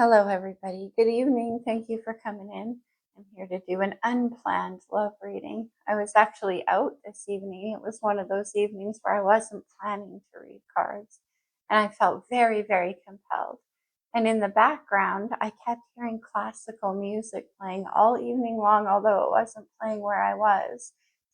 Hello, everybody. Good evening. Thank you for coming in. I'm here to do an unplanned love reading. I was actually out this evening. It was one of those evenings where I wasn't planning to read cards, and I felt very, very compelled. And in the background, I kept hearing classical music playing all evening long, although it wasn't playing where I was.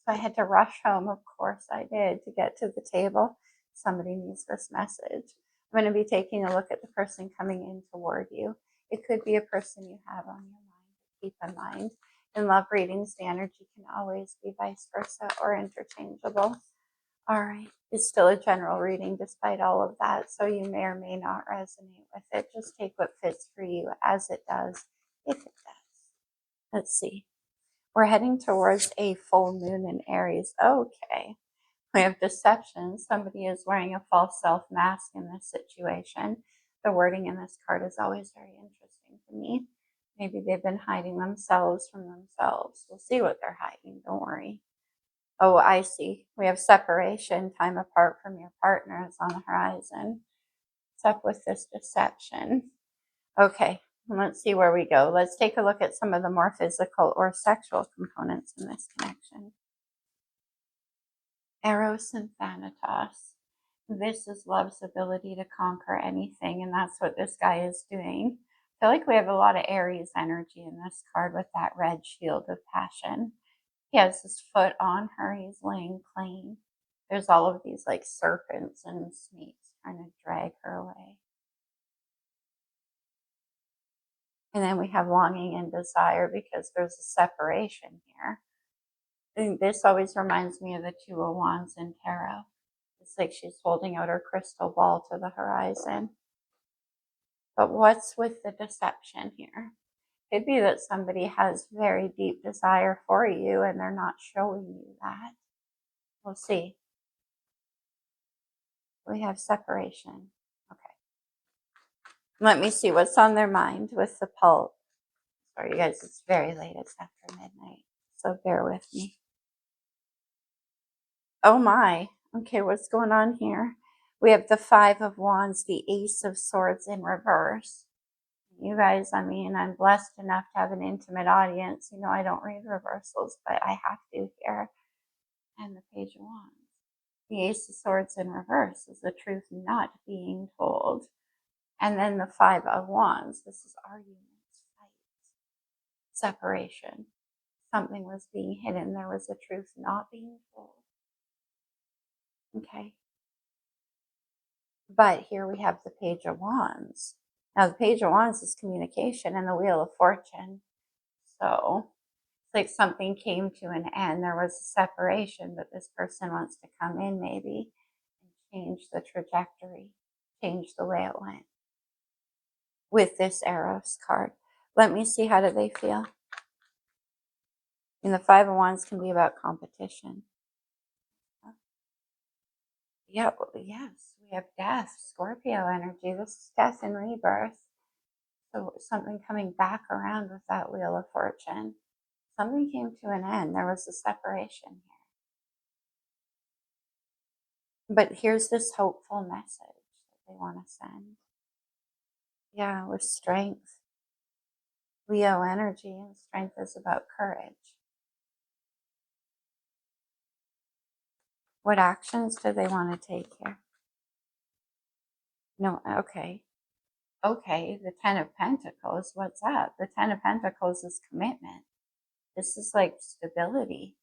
So I had to rush home. Of course, I did to get to the table. Somebody needs this message. I'm going to be taking a look at the person coming in toward you. It could be a person you have on your mind. Keep in mind, in love readings, the energy can always be vice versa or interchangeable. All right, it's still a general reading despite all of that, so you may or may not resonate with it. Just take what fits for you as it does, if it does. Let's see. We're heading towards a full moon in Aries. Okay. We have deception. Somebody is wearing a false self mask in this situation. The wording in this card is always very interesting to me. Maybe they've been hiding themselves from themselves. We'll see what they're hiding. Don't worry. Oh, I see. We have separation, time apart from your partner is on the horizon. What's up with this deception? Okay, let's see where we go. Let's take a look at some of the more physical or sexual components in this connection. Eros and Thanatos. This is love's ability to conquer anything, and that's what this guy is doing. I feel like we have a lot of Aries energy in this card with that red shield of passion. He has his foot on her. He's laying claim. There's all of these like serpents and snakes trying to drag her away. And then we have longing and desire because there's a separation here. And this always reminds me of the Two of Wands in tarot. It's like she's holding out her crystal ball to the horizon. But what's with the deception here? Could be that somebody has very deep desire for you and they're not showing you that. We'll see. We have separation. Okay. Let me see what's on their mind with the pulse. Sorry, you guys, it's very late. It's after midnight. So bear with me. Oh my. Okay, what's going on here? We have the Five of Wands, the Ace of Swords in reverse. You guys, I mean, I'm blessed enough to have an intimate audience. You know, I don't read reversals, but I have to here. And the Page of Wands. The Ace of Swords in reverse is the truth not being told. And then the Five of Wands. This is arguments, fights, separation. Something was being hidden. There was a truth not being told. Okay. But here we have the Page of Wands. Now, the Page of Wands is communication and the Wheel of Fortune. So it's like something came to an end. There was a separation, but this person wants to come in maybe and change the trajectory, change the way it went with this Eros card. Let me see, how do they feel? And the Five of Wands can be about competition. Yeah, yes, we have death, Scorpio energy. This is death and rebirth. So something coming back around with that Wheel of Fortune. Something came to an end. There was a separation here. But here's this hopeful message that they want to send. Yeah, with strength. Leo energy, and strength is about courage. What actions do they want to take here? No, okay. Okay, the Ten of Pentacles, what's that? The Ten of Pentacles is commitment. This is like stability.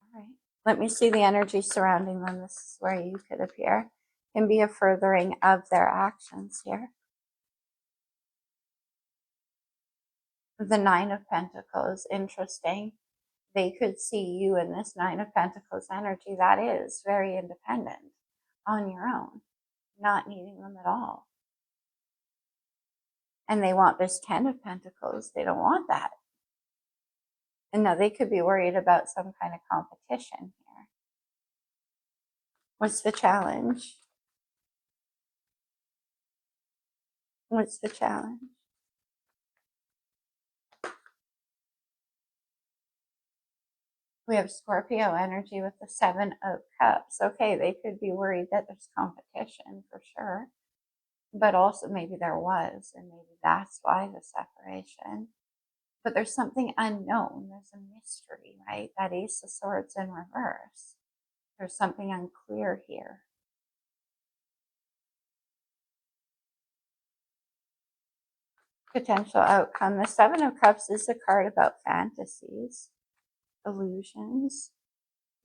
All right. Let me see the energy surrounding them. This is where you could appear. Can be a furthering of their actions here. The Nine of Pentacles, interesting. They could see you in this Nine of Pentacles energy that is very independent, on your own, not needing them at all. And they want this Ten of Pentacles. They don't want that. And now they could be worried about some kind of competition here. What's the challenge? What's the challenge? We have Scorpio energy with the Seven of Cups. Okay, they could be worried that there's competition for sure, but also maybe there was, and maybe that's why the separation. But there's something unknown. There's a mystery, right? That Ace of Swords in reverse. There's something unclear here. Potential outcome. The Seven of Cups is a card about fantasies, illusions.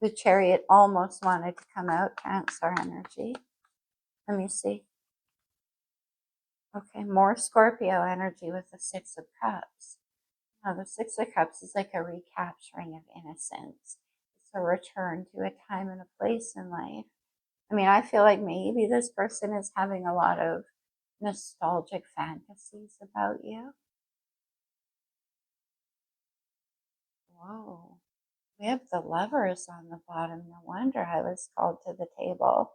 The Chariot almost wanted to come out, Cancer energy. Let me see. Okay, more Scorpio energy with the Six of Cups. Now, the Six of Cups is like a recapturing of innocence. It's a return to a time and a place in life. I mean, I feel like maybe this person is having a lot of nostalgic fantasies about you. Whoa. We have the Lovers on the bottom. No wonder I was called to the table.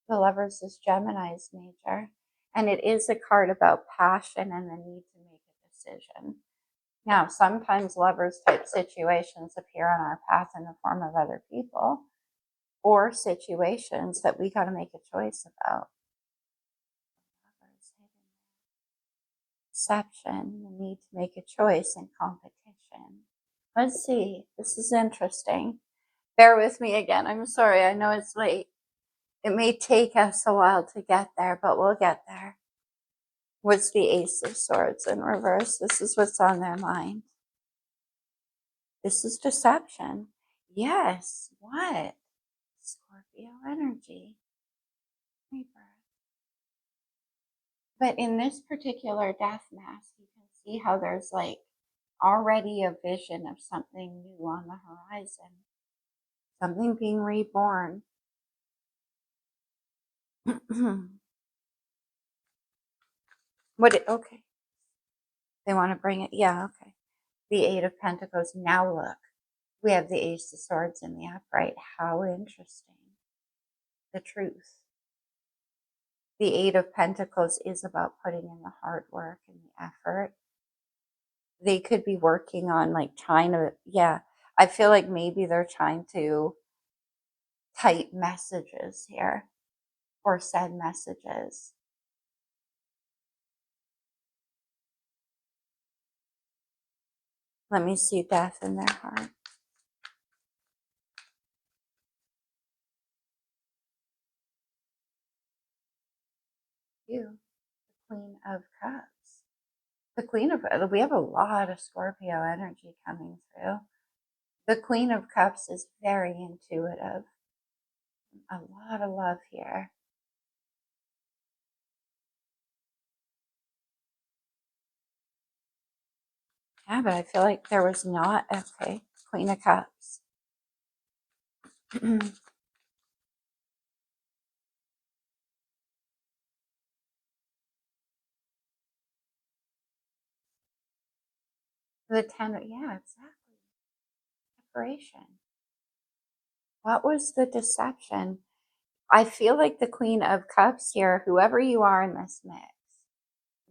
The Lovers is Gemini's nature. And it is a card about passion and the need to make a decision. Now, sometimes Lovers type situations appear on our path in the form of other people or situations that we got to make a choice about. Deception, the need to make a choice in competition. Let's see. This is interesting. Bear with me again. I'm sorry. I know it's late. It may take us a while to get there, but we'll get there. What's the Ace of Swords in reverse? This is what's on their mind. This is deception. Yes. What? Scorpio energy. Rebirth. But in this particular death mask, you can see how there's like already a vision of something new on the horizon. Something being reborn. Okay. They want to bring it. Yeah, okay. The Eight of Pentacles. Now look. We have the Ace of Swords in the upright. How interesting. The truth. The Eight of Pentacles is about putting in the hard work and the effort. They could be working on like trying to, yeah. I feel like maybe they're trying to type messages here or send messages. Let me see death in their heart. You, the Queen of Cups. The Queen of, we have a lot of Scorpio energy coming through. The Queen of Cups is very intuitive. A lot of love here. Yeah, but I feel like there was not, okay, Queen of Cups. The Ten, yeah, exactly. Separation. What was the deception? I feel like the Queen of Cups here, whoever you are in this mix,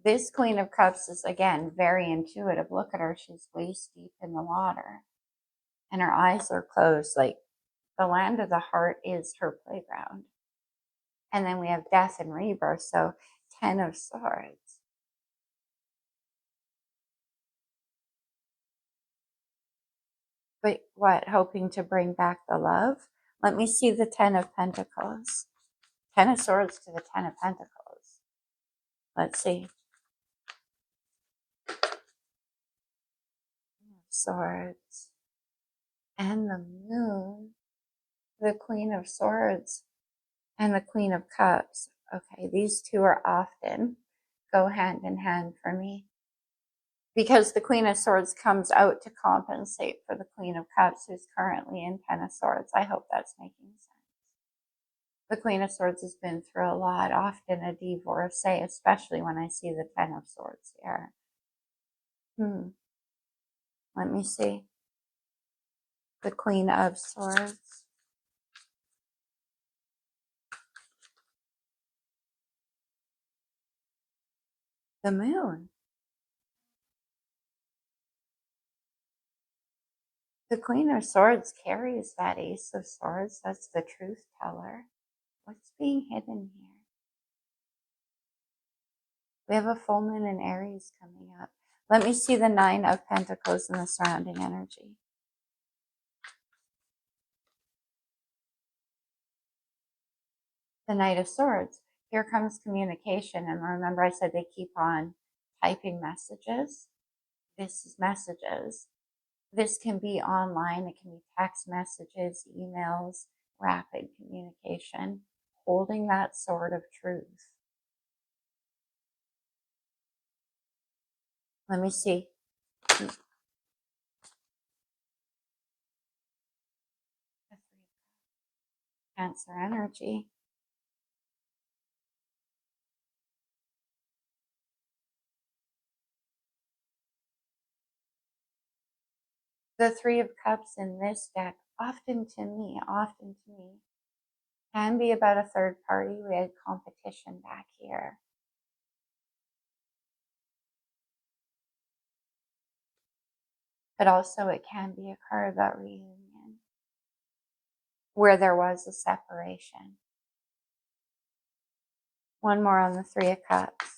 this Queen of Cups is, again, very intuitive. Look at her. She's waist deep in the water. And her eyes are closed. Like, the land of the heart is her playground. And then we have death and rebirth. So, Ten of Swords. But what? Hoping to bring back the love? Let me see the Ten of Pentacles. Ten of Swords to the Ten of Pentacles. Let's see. Swords. And the Moon. The Queen of Swords. And the Queen of Cups. Okay, these two are often go hand in hand for me. Because the Queen of Swords comes out to compensate for the Queen of Cups, who's currently in Ten of Swords. I hope that's making sense. The Queen of Swords has been through a lot, often a divorcee, especially when I see the Ten of Swords here. Let me see. The Queen of Swords. The Moon. The Queen of Swords carries that Ace of Swords. That's the truth teller. What's being hidden here? We have a full moon in Aries coming up. Let me see the Nine of Pentacles and the surrounding energy. The Knight of Swords. Here comes communication. And remember I said they keep on typing messages? This is messages. This can be online. It can be text messages, emails, rapid communication. Holding that sword of truth. Let me see. Cancer energy. The Three of Cups in this deck, often to me, can be about a third party. We had competition back here. But also it can be a card about reunion, where there was a separation. One more on the Three of Cups.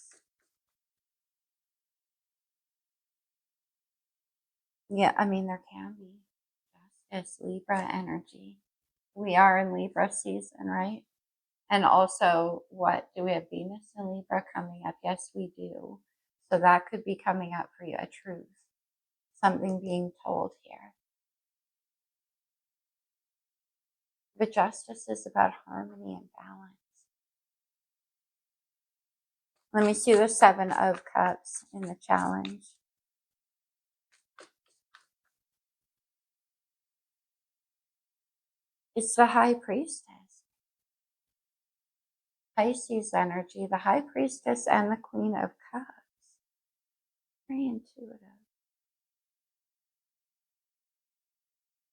Yeah, I mean, there can be justice, Libra energy. We are in Libra season, right? And also, what do we have? Venus and Libra coming up? Yes, we do. So that could be coming up for you, a truth, something being told here. But justice is about harmony and balance. Let me see the Seven of Cups in the challenge. It's the High Priestess. Pisces energy, the High Priestess and the Queen of Cups. Very intuitive.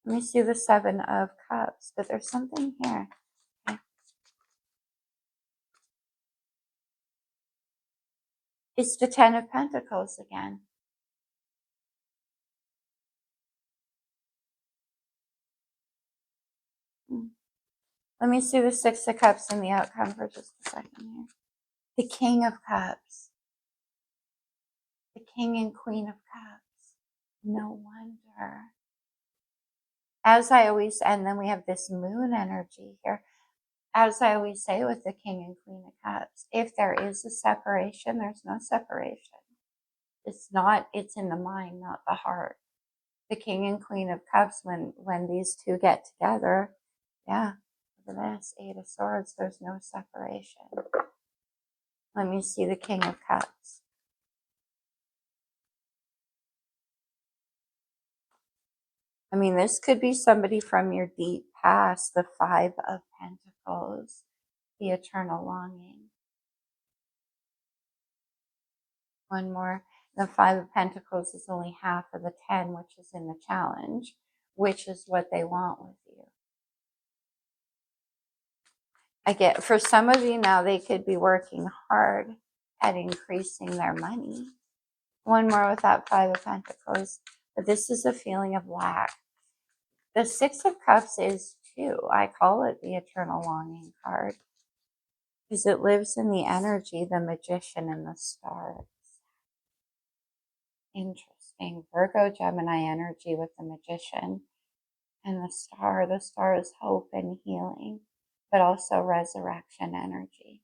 Let me see the Seven of Cups, but there's something here. Okay. It's the Ten of Pentacles again. Let me see the Six of Cups and the outcome for just a second here. The King of Cups. The King and Queen of Cups. No wonder. As I always, and then we have this moon energy here. As I always say with the King and Queen of Cups, if there is a separation, there's no separation. It's not, it's in the mind, not the heart. The King and Queen of Cups, when these two get together, yeah, look at this, Eight of Swords, there's no separation. Let me see the King of Cups. I mean, this could be somebody from your deep past, the Five of Pentacles, the eternal longing. One more. The Five of Pentacles is only half of the 10, which is in the challenge, which is what they want with you. I get, for some of you now, they could be working hard at increasing their money. One more with that Five of Pentacles, but this is a feeling of lack. The Six of Cups is too. I call it the eternal longing card because it lives in the energy, the Magician and the stars. Interesting. Virgo, Gemini energy with the Magician and the star. The star is hope and healing, but also resurrection energy.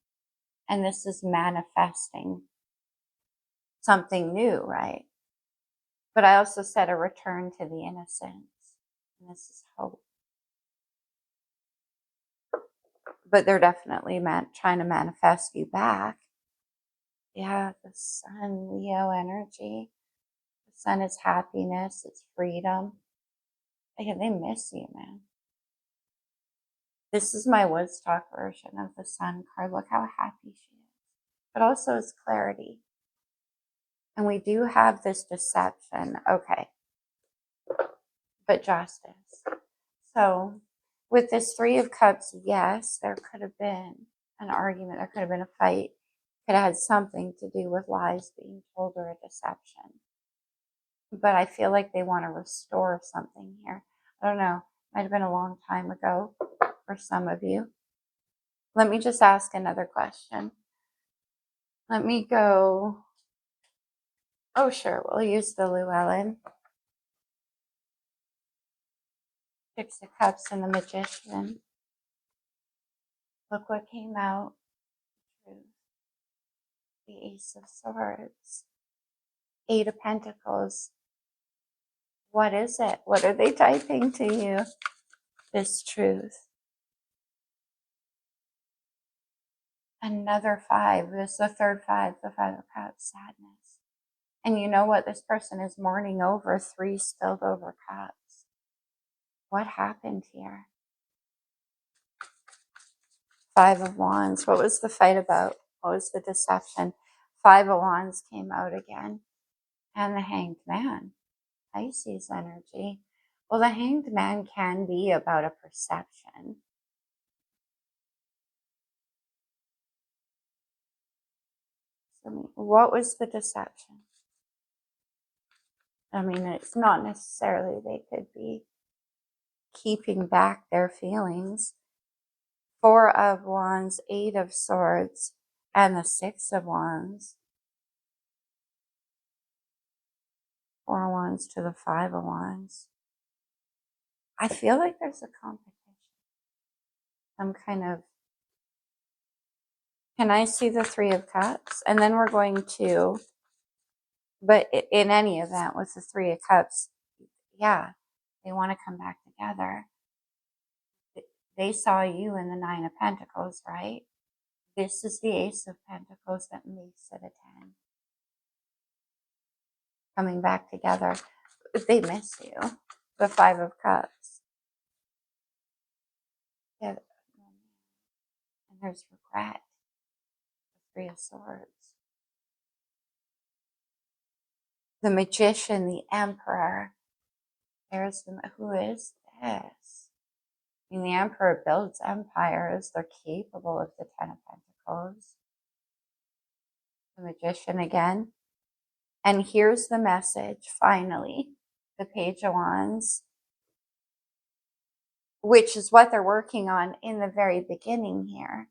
And this is manifesting something new, right? But I also said a return to the innocence. And this is hope. But they're definitely trying to manifest you back. Yeah, the Sun, Leo energy. The Sun is happiness, it's freedom. They miss you, man. This is my Woodstock version of the Sun card. Look how happy she is. But also it's clarity. And we do have this deception. Okay. But justice. So with this Three of Cups, yes, there could have been an argument. There could have been a fight. Could have had something to do with lies being told or a deception. but I feel like they want to restore something here. I don't know. Might have been a long time ago for some of you. Let me just ask another question. Let me go. Oh, sure. We'll use the Llewellyn. Six of Cups and the Magician. Look what came out. The Ace of Swords. Eight of Pentacles. What is it? What are they typing to you? This truth. Another five. This is the third five. The Five of Cups. Sadness. And you know what? This person is mourning over three spilled over cups. What happened here? Five of Wands. What was the fight about? What was the deception? Five of Wands came out again. And the Hanged Man. Pisces energy. Well, the Hanged Man can be about a perception. So what was the deception? I mean, it's not necessarily they could be keeping back their feelings. Four of Wands, Eight of Swords, and the Six of Wands. Four of Wands to the Five of Wands. I feel like there's a competition. Some kind of. Can I see the Three of Cups? And then we're going to, but in any event, with the Three of Cups, yeah, they want to come back together. They saw you in the Nine of Pentacles, right? This is the Ace of Pentacles that makes it a 10. Coming back together. They miss you. The Five of Cups. Yeah. And there's regret. The Three of Swords. The Magician, the Emperor. There's the, who is this? I mean, the Emperor builds empires. They're capable of the Ten of Pentacles. The Magician again. And here's the message, finally. The Page of Wands. Which is what they're working on in the very beginning here.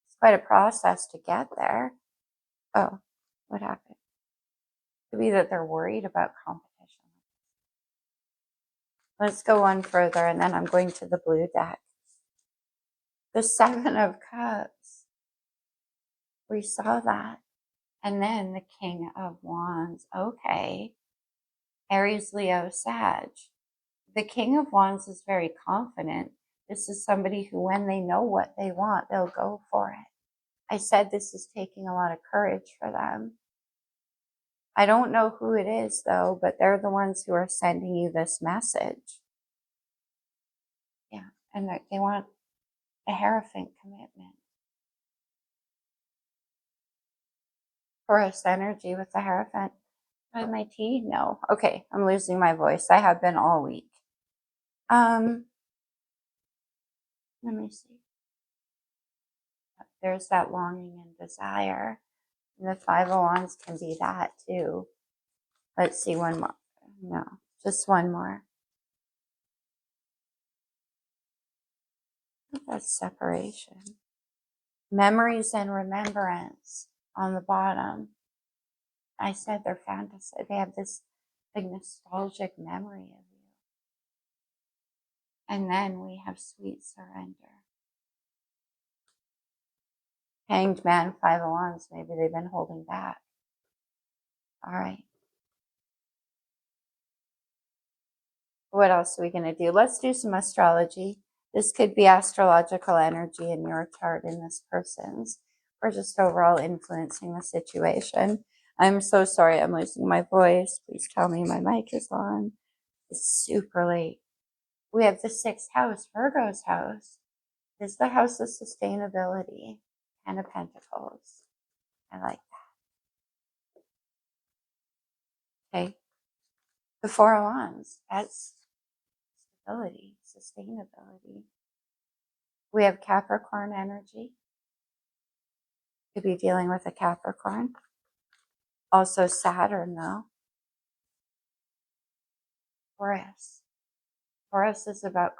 It's quite a process to get there. Oh, what happened? It could be that they're worried about competition. Let's go on further, and then I'm going to the blue deck. The Seven of Cups. We saw that. And then the King of Wands. Okay. Aries, Leo, Sag. The King of Wands is very confident. This is somebody who, when they know what they want, they'll go for it. I said this is taking a lot of courage for them. I don't know who it is, though, but they're the ones who are sending you this message. Yeah, and they want a Hierophant commitment. Taurus energy with the Hierophant. With my tea? No. Okay, I'm losing my voice. I have been all week. Let me see. There's that longing and desire. And the Five of Wands can be that too. Let's see, one more. No, just one more. That's separation. Memories and remembrance on the bottom. I said they're fantasy. They have this like nostalgic memory of you. And then we have sweet surrender. Hanged Man, Five of Wands. Maybe they've been holding back. All right. What else are we going to do? Let's do some astrology. This could be astrological energy in your chart, in this person's, or just overall influencing the situation. I'm so sorry I'm losing my voice. Please tell me my mic is on. It's super late. We have the sixth house, Virgo's house. This is the house of sustainability and of Pentacles. I like that. Okay. The Four of Wands. That's stability, sustainability. We have Capricorn energy. Could be dealing with a Capricorn. Also Saturn, though. Taurus. Taurus is about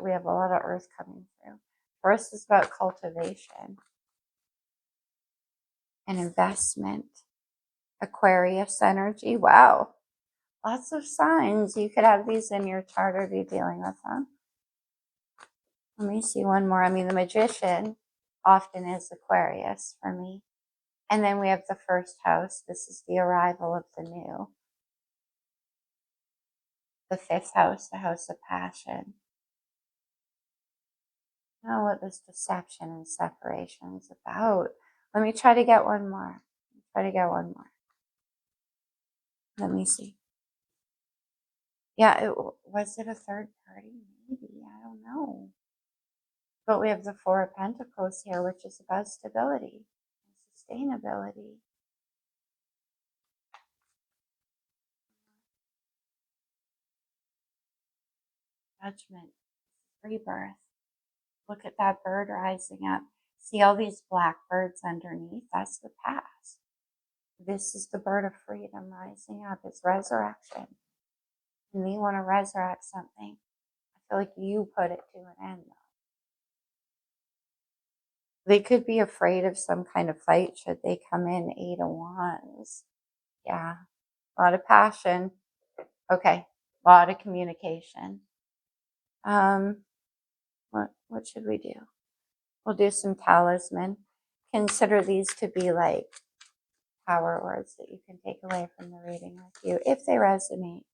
we have a lot of earth coming through. Taurus is about cultivation and investment. Aquarius energy. Wow. Lots of signs. You could have these in your chart or be dealing with them. Let me see one more. I mean, the Magician often is Aquarius for me. And then we have the first house. This is the arrival of the new. The fifth house, the house of passion. Know what this deception and separation is about. Let me try to get one more. Let me see. Yeah, was it a third party? Maybe. I don't know. But we have the Four of Pentacles here, which is about stability and sustainability. Judgment, rebirth. Look at that bird rising up. See all these black birds underneath? That's the past. This is the bird of freedom rising up. It's resurrection. And you want to resurrect something. I feel like you put it to an end, though. They could be afraid of some kind of fight should they come in 8 of Wands. Yeah, a lot of passion. Okay, a lot of communication. What should we do? We'll do some talisman. Consider these to be like power words that you can take away from the reading with you if they resonate.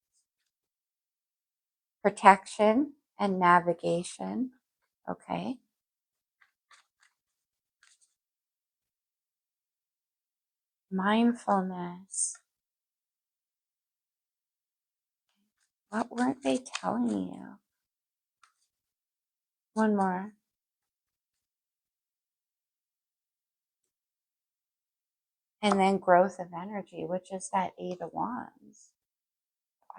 Protection and navigation. Okay. Mindfulness. What weren't they telling you? One more. And then growth of energy, which is that 8 of Wands.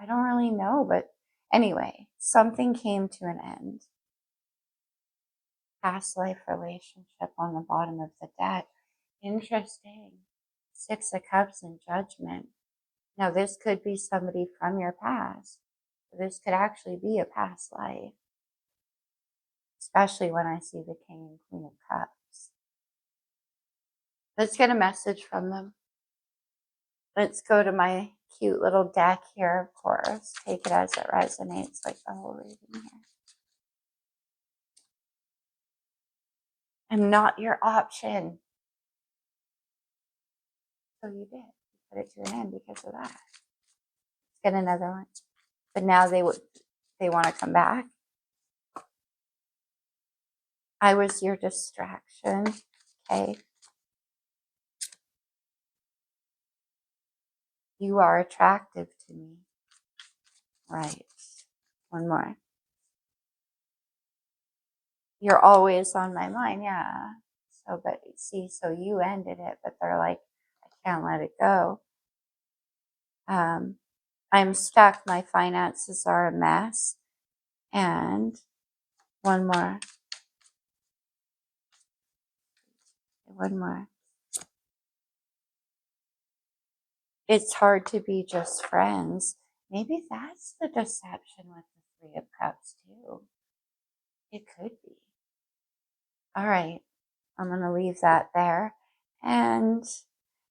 I don't really know, but anyway, something came to an end. Past life relationship on the bottom of the deck. Interesting. 6 of Cups and Judgment. Now, this could be somebody from your past. This could actually be a past life. Especially when I see the King and Queen of Cups. Let's get a message from them. Let's go to my cute little deck here, of course. Take it as it resonates, like the whole reading here. I'm not your option. So you did. You put it to an end because of that. Let's get another one. But now they want to come back. I was your distraction. Okay. You are attractive to me. Right. One more. You're always on my mind. Yeah. So, but see, so you ended it, but they're like, I can't let it go. I'm stuck. My finances are a mess. And one more. One more. It's hard to be just friends. Maybe that's the deception with the Three of Cups too. It could be. All right. I'm going to leave that there. And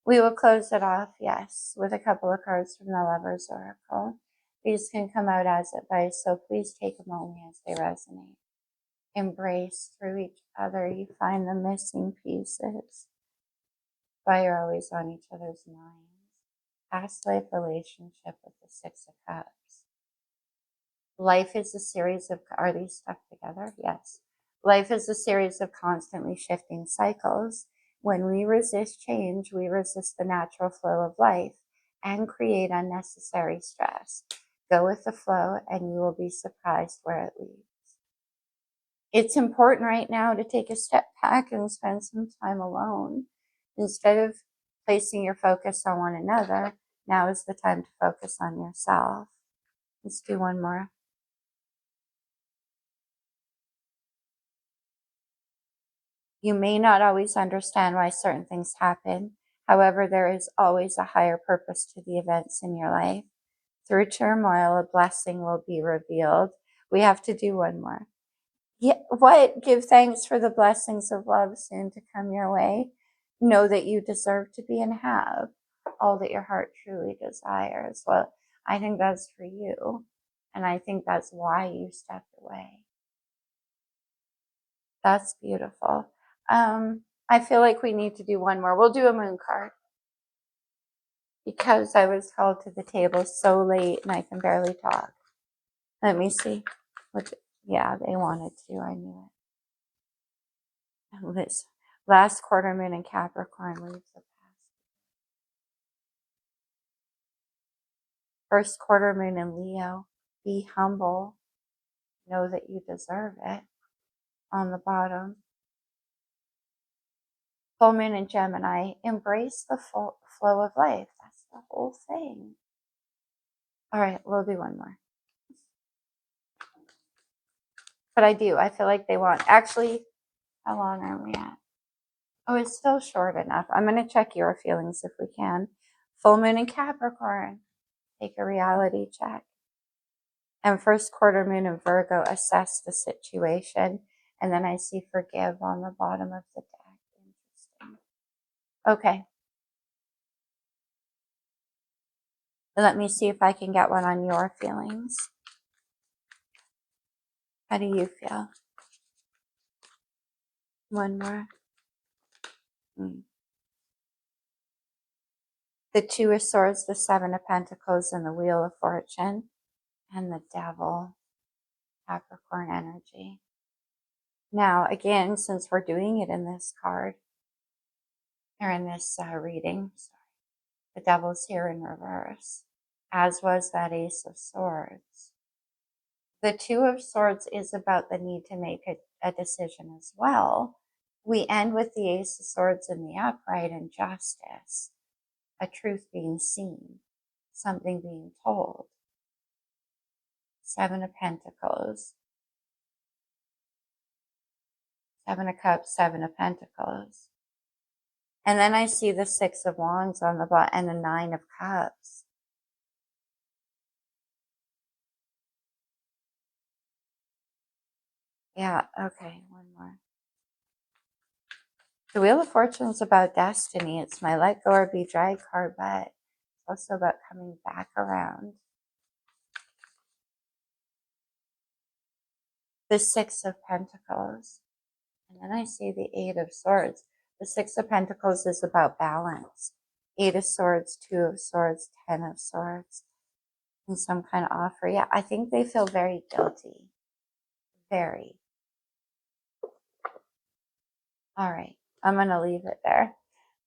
we will close it off, yes, with a couple of cards from the Lover's Oracle. These can come out as advice, so please take them only as they resonate. Embrace through each other. You find the missing pieces. Why you're always on each other's minds. Past life relationship with the Six of Cups. Life is a series of, are these stuck together? Yes. Life is a series of constantly shifting cycles. When we resist change, we resist the natural flow of life and create unnecessary stress. Go with the flow and you will be surprised where it leads. It's important right now to take a step back and spend some time alone. Instead of placing your focus on one another, now is the time to focus on yourself. Let's do one more. You may not always understand why certain things happen. However, there is always a higher purpose to the events in your life. Through turmoil, a blessing will be revealed. We have to do one more. Yeah, what? Give thanks for the blessings of love soon to come your way. Know that you deserve to be and have all that your heart truly desires. Well, I think that's for you. And I think that's why you stepped away. That's beautiful. I feel like we need to do one more. We'll do a moon card because I was called to the table so late and I can barely talk. Let me see. Yeah, they wanted to. I knew it. This last quarter moon in Capricorn leaves the past. First quarter moon in Leo. Be humble. Know that you deserve it. On the bottom. Full moon in Gemini. Embrace the flow of life. That's the whole thing. All right, we'll do one more. But I feel like they want, actually, how long are we at? Oh, it's still short enough. I'm going to check your feelings if we can. Full moon in Capricorn. Take a reality check. And first quarter moon in Virgo, assess the situation. And then I see forgive on the bottom of the deck. Interesting. Okay. Let me see if I can get one on your feelings. How do you feel? One more. The Two of Swords, the Seven of Pentacles, and the Wheel of Fortune, and the Devil, Capricorn energy. Now, again, since we're doing it in this card, or in this reading, sorry, the Devil's here in reverse, as was that Ace of Swords. The Two of Swords is about the need to make a decision as well. We end with the Ace of Swords in the upright and justice, a truth being seen, something being told. Seven of Pentacles, Seven of Cups, Seven of Pentacles. And then I see the Six of Wands on the bottom and the Nine of Cups. Yeah, okay, one more. The Wheel of Fortune is about destiny. It's my let go or be dragged card, but it's also about coming back around. The Six of Pentacles. And then I see the Eight of Swords. The Six of Pentacles is about balance. Eight of Swords, Two of Swords, Ten of Swords. And some kind of offer. Yeah, I think they feel very guilty. Very. All right. I'm going to leave it there.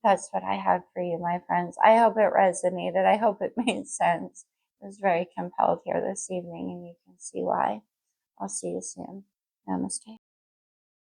That's what I have for you, my friends. I hope it resonated. I hope it made sense. I was very compelled here this evening, and you can see why. I'll see you soon. Namaste.